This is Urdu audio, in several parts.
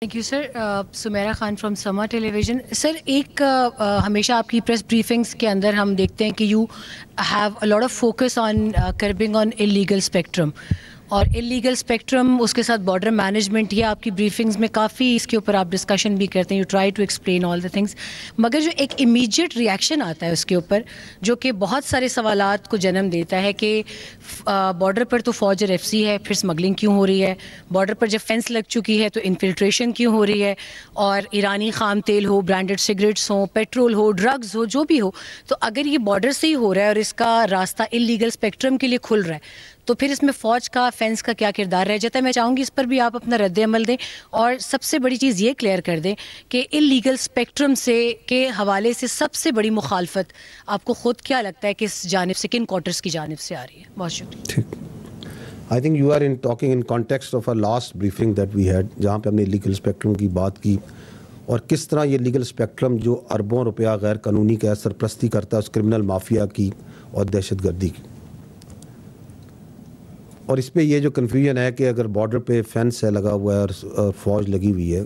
Thank you sir. Sameera Khan from سما ٹیلی ویژن. سر ایک ہمیشہ آپ کی پریس بریفنگس کے اندر ہم دیکھتے ہیں کہ you have a lot of focus on کربنگ on illegal spectrum, اور انلیگل اسپیکٹرم اس کے ساتھ بارڈر مینجمنٹ، یہ آپ کی بریفنگس میں کافی اس کے اوپر آپ ڈسکشن بھی کرتے ہیں. You try to explain all the things, مگر جو ایک امیجیٹ ریئیکشن آتا ہے اس کے اوپر جو کہ بہت سارے سوالات کو جنم دیتا ہے کہ بارڈر پر تو فوج اور ایف سی ہے، پھر اسمگلنگ کیوں ہو رہی ہے؟ بارڈر پر جب فینس لگ چکی ہے تو انفلٹریشن کیوں ہو رہی ہے؟ اور ایرانی خام تیل ہو، برانڈڈ سگریٹس ہوں، پیٹرول ہو، ڈرگز ہو، جو بھی ہو، تو اگر یہ بارڈر سے ہی ہو رہا ہے اور اس کا راستہ انلیگل اسپیکٹرم کے لیے کھل رہا ہے، تو پھر اس میں فوج کا، فینس کا کیا کردار رہ جاتا ہے؟ میں چاہوں گی اس پر بھی آپ اپنا رد عمل دیں، اور سب سے بڑی چیز یہ کلیئر کر دیں کہ انلیگل اسپیکٹرم سے کے حوالے سے سب سے بڑی مخالفت آپ کو خود کیا لگتا ہے کہ اس جانب سے، کن کوارٹرز کی جانب سے آ رہی ہے؟ بہت شکریہ. ٹھیک. I think you are talking in context of our last briefing that we had, جہاں پہ ہم نے لیگل اسپیکٹرم کی بات کی، اور کس طرح یہ لیگل اسپیکٹرم جو اربوں روپیہ غیر قانونی کا سرپرستی کرتا ہے اس کرمنل مافیا کی اور دہشت گردی کی. اور اس پہ یہ جو کنفیوژن ہے کہ اگر بارڈر پہ فینس ہے لگا ہوا ہے اور فوج لگی ہوئی ہے،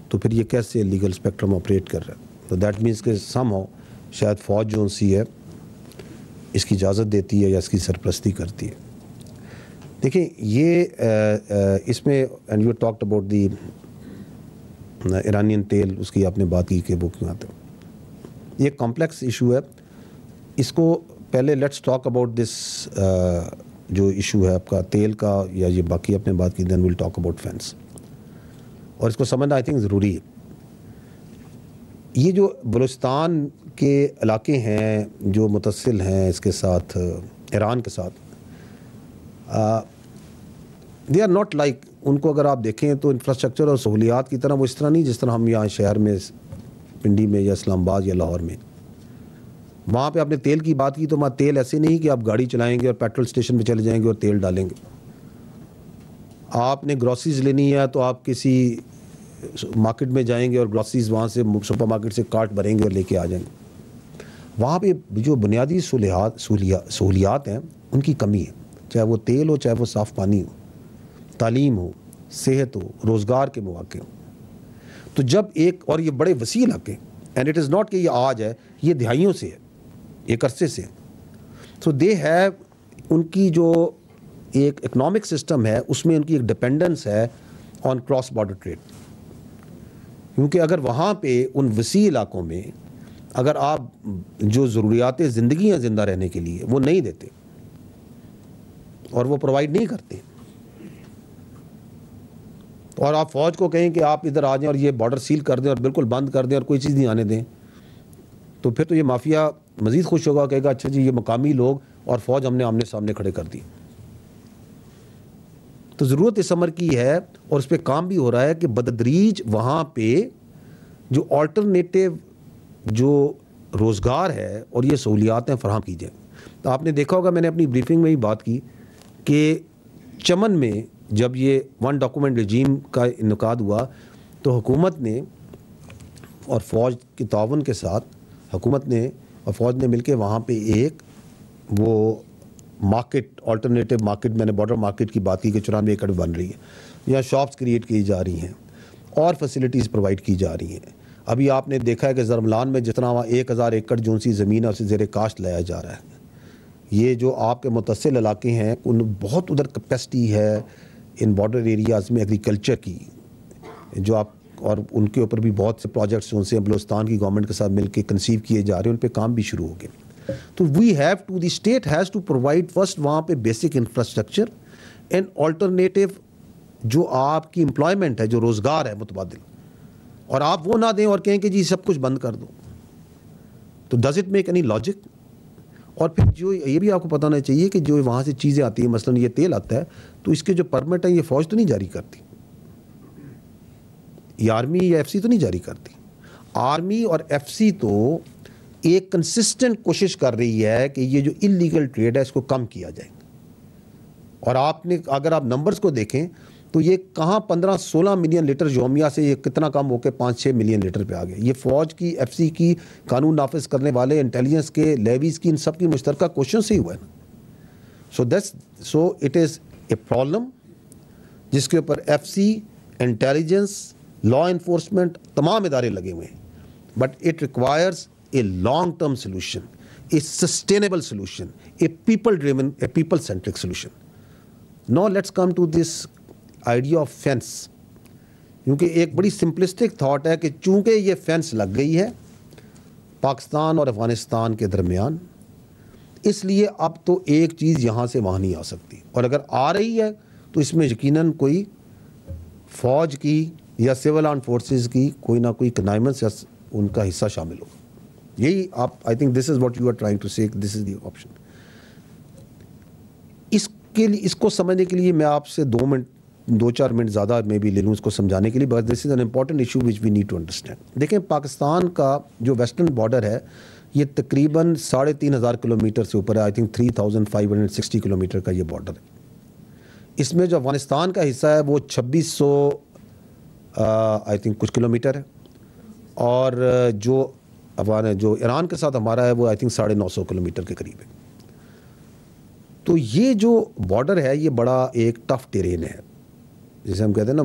تو پھر یہ کیسے لیگل اسپیکٹرم آپریٹ کر رہا ہے؟ تو دیٹ مینس کہ سم ہو شاید فوج جو سی ہے اس کی اجازت دیتی ہے یا اس کی سرپرستی کرتی ہے. دیکھیں یہ اس میں and you talked about the Iranian تیل، اس کی آپ نے بات کی کہ وہ کیوں آتے ہیں. یہ ایک کمپلیکس ایشو ہے. اس کو پہلے لیٹس ٹاک اباؤٹ دس جو ایشو ہے آپ کا تیل کا، یا یہ باقی آپ نے بات کی، then we'll talk about fence. اور اس کو سمجھنا آئی تھنک ضروری ہے. یہ جو بلوچستان کے علاقے ہیں جو متصل ہیں اس کے ساتھ، ایران کے ساتھ، دے آر ناٹ لائک، ان کو اگر آپ دیکھیں تو انفراسٹرکچر اور سہولیات کی طرح وہ اس طرح نہیں جس طرح ہم یہاں شہر میں پنڈی میں یا اسلام آباد یا لاہور میں. وہاں پہ آپ نے تیل کی بات کی تو وہاں تیل ایسے نہیں کہ آپ گاڑی چلائیں گے اور پیٹرول اسٹیشن پہ چلے جائیں گے اور تیل ڈالیں گے. آپ نے گروسریز لینی ہے تو آپ کسی مارکیٹ میں جائیں گے اور گروسریز وہاں سے سپر مارکیٹ سے کارٹ بھریں گے اور لے کے آ جائیں گے. وہاں پہ جو بنیادی سہولیات ہیں ان کی کمی ہے، چاہے وہ تیل ہو، چاہے وہ صاف پانی ہو، تعلیم ہو، صحت ہو، روزگار کے مواقع ہوں. تو جب ایک، اور یہ بڑے وسیع علاقے، اینڈ اٹ از ناٹ کہ یہ آج ہے، یہ دہائیوں سے ہے، ایک عرصے سے. سو دے ہیو، ان کی جو ایک اکنامک سسٹم ہے اس میں ان کی ایک ڈپینڈنس ہے آن کراس بارڈر ٹریڈ. کیونکہ اگر وہاں پہ ان وسیع علاقوں میں اگر آپ جو ضروریات زندگی ہیں زندہ رہنے کے لیے وہ نہیں دیتے اور وہ پرووائڈ نہیں کرتے، اور آپ فوج کو کہیں کہ آپ ادھر آ جائیں اور یہ بارڈر سیل کر دیں اور بالکل بند کر دیں اور کوئی چیز نہیں آنے دیں، تو پھر تو یہ مافیا مزید خوش ہوگا، کہے گا اچھا جی یہ مقامی لوگ اور فوج ہم نے آمنے سامنے کھڑے کر دی. تو ضرورت اس امر کی ہے، اور اس پہ کام بھی ہو رہا ہے کہ بتدریج وہاں پہ جو آلٹرنیٹیو جو روزگار ہے اور یہ سہولیات ہیں فراہم کی جائیں. تو آپ نے دیکھا ہوگا، میں نے اپنی بریفنگ میں ہی بات کی کہ چمن میں جب یہ ون ڈاکومنٹ رجیم کا انعقاد ہوا تو حکومت نے اور فوج کے تعاون کے ساتھ حکومت نے اور فوج نے مل کے وہاں پہ ایک وہ مارکیٹ، آلٹرنیٹیو مارکیٹ، میں نے بارڈر مارکیٹ کی بات کی کہ 94 ایکڑ بن رہی ہے، یا شاپس کریٹ کی جا رہی ہیں اور فیسلٹیز پرووائڈ کی جا رہی ہیں. ابھی آپ نے دیکھا ہے کہ زرملان میں جتنا وہاں 1000 ایکڑ جو سی زمین ہے اسے زیر کاشت لایا جا رہا ہے. یہ جو آپ کے متصل علاقے ہیں ان بہت ادھر کیپیسٹی ہے ان بارڈر ایریاز میں ایگریکلچر کی، جو آپ، اور ان کے اوپر بھی بہت سے پروجیکٹس ان سے بلوچستان کی گورنمنٹ کے ساتھ مل کے کنسیو کیے جا رہے ہیں، ان پہ کام بھی شروع ہو گئے. تو we have to, the state has to provide first وہاں پہ بیسک انفراسٹرکچر اینڈ آلٹرنیٹیو جو آپ کی امپلائمنٹ ہے، جو روزگار ہے متبادل، اور آپ وہ نہ دیں اور کہیں کہ جی سب کچھ بند کر دو. تو does it make any logic? اور پھر جو یہ بھی آپ کو پتہ ہونا چاہیے کہ جو وہاں سے چیزیں آتی ہیں، مثلا یہ تیل آتا ہے تو اس کے جو پرمٹ ہیں یہ فوج تو نہیں جاری کرتی، یہ آرمی یا ایف سی تو نہیں جاری کرتی. آرمی اور ایف سی تو ایک کنسسٹنٹ کوشش کر رہی ہے کہ یہ جو انلیگل ٹریڈ ہے اس کو کم کیا جائے. اور آپ نے اگر آپ نمبرز کو دیکھیں تو یہ کہاں 15-16 ملین لیٹر یومیہ سے یہ کتنا کم ہو کے 5-6 ملین لیٹر پہ آ گیا. یہ فوج کی، ایف سی کی، قانون نافذ کرنے والے، انٹیلیجنس کے، لیویز کی، ان سب کی مشترکہ کوششوں سے ہی ہوا ہے نا. So it is a problem جس کے اوپر F C, intelligence law enforcement تمام ادارے لگے ہوئے ہیں, but it requires a long term solution, a sustainable solution, a people driven, a people centric solution. Now let's come to this idea of fence, کیونکہ ایک بڑی سمپلسٹک تھاٹ ہے کہ چونکہ یہ فینس لگ گئی ہے پاکستان اور افغانستان کے درمیان, اس لیے اب تو ایک چیز یہاں سے وہاں نہیں آ سکتی, اور اگر آ رہی ہے تو اس میں یقیناً کوئی فوج کی یا سول آرم فورسز کی کوئی نہ کوئی کنائمنس یا ان کا حصہ شامل ہوگا. یہی آپ, I think this is what you are trying to say, this is the option. اس کے لیے, اس کو سمجھنے کے لیے میں آپ سے 2-4 منٹ زیادہ میں بھی لے لوں اس کو سمجھانے کے لیے, but this is an important issue which we need to understand. دیکھیں, پاکستان کا جو ویسٹرن بارڈر ہے یہ تقریباً 3,500 کلومیٹر سے اوپر ہے. آئی تھنک 3,560 کلومیٹر کا یہ بارڈر ہے. اس میں جو افغانستان کا حصہ ہے وہ 2,600 آئی تھنک کچھ کلومیٹر ہے, اور جو ایران کے ساتھ ہمارا ہے وہ آئی تھنک 950 کلومیٹر کے قریب ہے. تو یہ جو بارڈر ہے یہ بڑا ایک ٹف ٹیرین ہے, جسے ہم کہتے ہیں نا,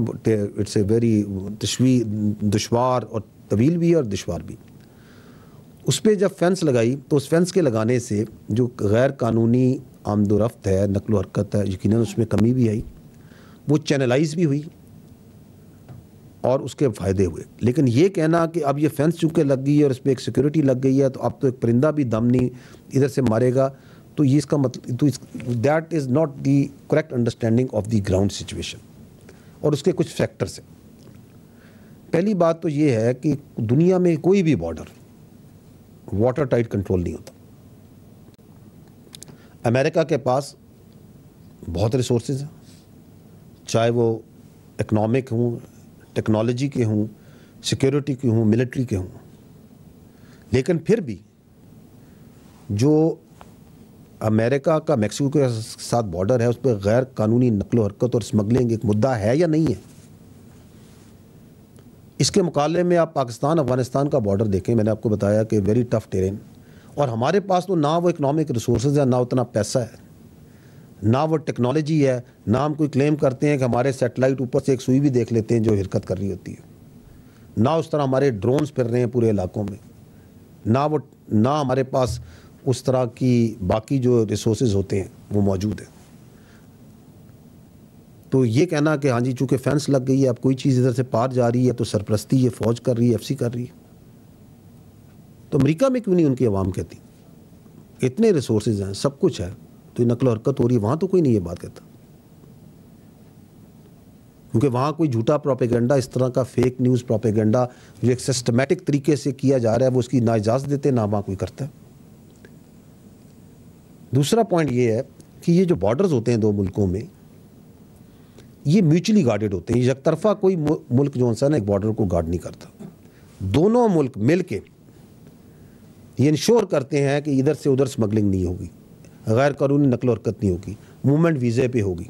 اٹس اے ویری دشوار اور طویل بھی ہے اور دشوار بھی. اس پہ جب فینس لگائی تو اس فینس کے لگانے سے جو غیر قانونی آمد و رفت ہے, نقل و حرکت ہے, یقیناً اس میں کمی بھی آئی, وہ چینلائز بھی ہوئی اور اس کے فائدے ہوئے. لیکن یہ کہنا کہ اب یہ فینس چونکہ لگ گئی ہے اور اس پہ ایک سیکورٹی لگ گئی ہے تو اب تو ایک پرندہ بھی دم نہیں ادھر سے مارے گا, تو یہ اس کا مطلب تو that is not the correct understanding of the ground situation. اور اس کے کچھ فیکٹرس ہیں. پہلی بات تو یہ ہے کہ دنیا میں کوئی بھی بارڈر واٹر ٹائٹ کنٹرول نہیں ہوتا. امریکہ کے پاس بہت ریسورسز ہیں, چاہے وہ اکنامک ہوں, ٹیکنالوجی کے ہوں, سیکیورٹی کے ہوں, ملٹری کے ہوں, لیکن پھر بھی جو امریکہ کا میکسیکو کے ساتھ بارڈر ہے اس پہ غیر قانونی نقل و حرکت اور اسمگلنگ ایک مدعا ہے یا نہیں ہے. اس کے مقابلے میں آپ پاکستان افغانستان کا بارڈر دیکھیں, میں نے آپ کو بتایا کہ ویری ٹف ٹیرین, اور ہمارے پاس تو نہ وہ اکنامک ریسورسز ہیں, نہ اتنا پیسہ ہے, نہ وہ ٹیکنالوجی ہے, نہ ہم کوئی کلیم کرتے ہیں کہ ہمارے سیٹلائٹ اوپر سے ایک سوئی بھی دیکھ لیتے ہیں جو حرکت کر رہی ہوتی ہے, نہ اس طرح ہمارے ڈرونز پھر رہے ہیں پورے علاقوں میں, نہ ہمارے پاس اس طرح کی باقی جو ریسورسز ہوتے ہیں وہ موجود ہیں. تو یہ کہنا کہ ہاں جی چونکہ فینس لگ گئی ہے اب کوئی چیز ادھر سے پار جا رہی ہے تو سرپرستی یہ فوج کر رہی ہے, ایف سی کر رہی ہے, تو امریکہ میں کیوں نہیں ان کی عوام کہتی؟ اتنے ریسورسز ہیں, سب کچھ ہے, تو یہ نقل و حرکت ہو رہی ہے, وہاں تو کوئی نہیں یہ بات کہتا, کیونکہ وہاں کوئی جھوٹا پروپیگنڈا, اس طرح کا فیک نیوز پروپیگنڈا جو ایک سسٹمیٹک طریقے سے کیا جا رہا ہے وہ اس کی نہ اجازت دیتے نہ وہاں کوئی کرتا ہے. دوسرا پوائنٹ یہ ہے کہ یہ جو بارڈرز ہوتے ہیں دو ملکوں میں یہ میوچلی گارڈڈ ہوتے ہیں. یک طرفہ کوئی ملک جو ہے نا ایک بارڈر کو گارڈ نہیں کرتا. دونوں ملک مل کے یہ انشور کرتے ہیں کہ ادھر سے ادھر سمگلنگ نہیں ہوگی, غیر قانونی نقل و حرکت نہیں ہوگی, موومنٹ ویزے پہ ہوگی,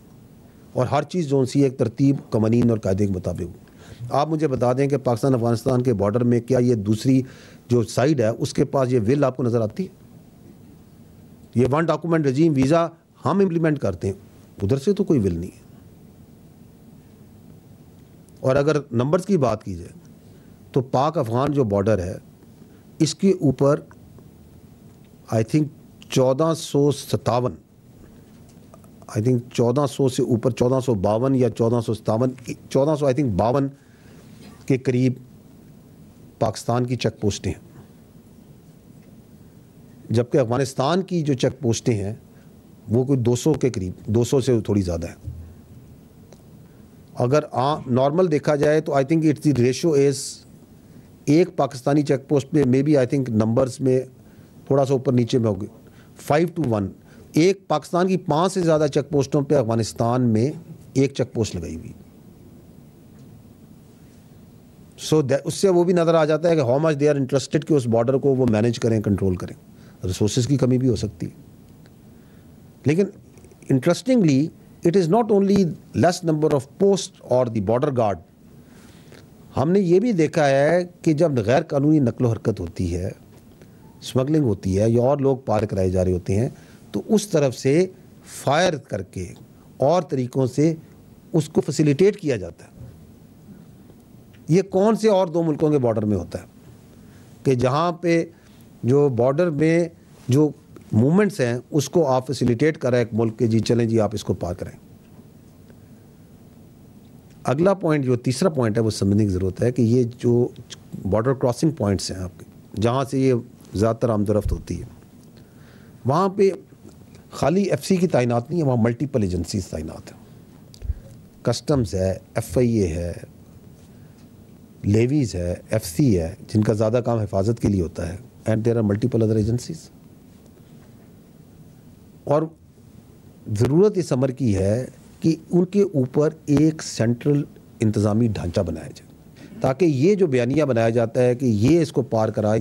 اور ہر چیز جو سی ایک ترتیب قوانین اور قاعدے کے مطابق ہوگی. آپ مجھے بتا دیں کہ پاکستان افغانستان کے بارڈر میں کیا یہ دوسری جو سائڈ ہے اس کے پاس یہ ول آپ کو نظر آتی ہے؟ یہ ون ڈاکومنٹ رجیم ویزا ہم امپلیمنٹ کرتے ہیں, ادھر سے تو کوئی ول نہیں ہے. اور اگر نمبرز کی بات کی جائے تو پاک افغان جو بارڈر ہے اس کے اوپر آئی تھنک 1457 آئی تھنک 1400 سے اوپر 1452 یا 1457 آئی تھنک 52 کے قریب پاکستان کی چیک پوسٹیں ہیں, جبکہ افغانستان کی جو چیک پوسٹیں ہیں وہ کوئی 200 کے قریب, 200 سے تھوڑی زیادہ ہے. اگر نارمل دیکھا جائے تو I think it's the ratio is ایک پاکستانی چیک پوسٹ پہ may be I think numbers میں تھوڑا سا اوپر نیچے میں ہوگی 5 to 1. ایک پاکستان کی 5 سے زیادہ چیک پوسٹوں پہ افغانستان میں ایک چیک پوسٹ لگائی ہوئی. سو اس سے وہ بھی نظر آ جاتا ہے کہ how much they are interested کہ اس بارڈر کو وہ مینیج کریں, کنٹرول کریں. ریسورسز کی کمی بھی ہو سکتی ہے. لیکن interestingly it is not only less number of post اور دی بارڈر گارڈ. ہم نے یہ بھی دیکھا ہے کہ جب غیر قانونی نقل و حرکت ہوتی ہے, اسمگلنگ ہوتی ہے یا اور لوگ پار کرائے جا رہے ہوتے ہیں تو اس طرف سے فائر کر کے اور طریقوں سے اس کو فیسیلیٹیٹ کیا جاتا ہے. یہ کون سے اور 2 ملکوں کے بارڈر میں ہوتا ہے کہ جہاں پہ جو بارڈر میں جو موومنٹس ہیں اس کو آپ فیسیلیٹیٹ کر رہا ہے ایک ملک کے، جی چلیں جی آپ اس کو پار کریں. اگلا پوائنٹ جو تیسرا پوائنٹ ہے وہ سمجھنے کی ضرورت ہے کہ یہ جو بارڈر کراسنگ پوائنٹس ہیں آپ کے، جہاں سے یہ زیادہ تر آمد و رفت ہوتی ہے، وہاں پہ خالی ایف سی کی تعینات نہیں ہے، وہاں ملٹیپل ایجنسیز تعینات ہیں. کسٹمز ہے، ایف آئی اے ہے، لیویز ہے، ایف سی ہے، جن کا زیادہ کام حفاظت کے لیے ہوتا ہے، and there are multiple other agencies. اور ضرورت اس امر کی ہے کہ ان کے اوپر ایک سینٹرل انتظامی ڈھانچہ بنایا جائے، تاکہ یہ جو بیانیہ بنایا جاتا ہے کہ یہ اس کو پار کرائے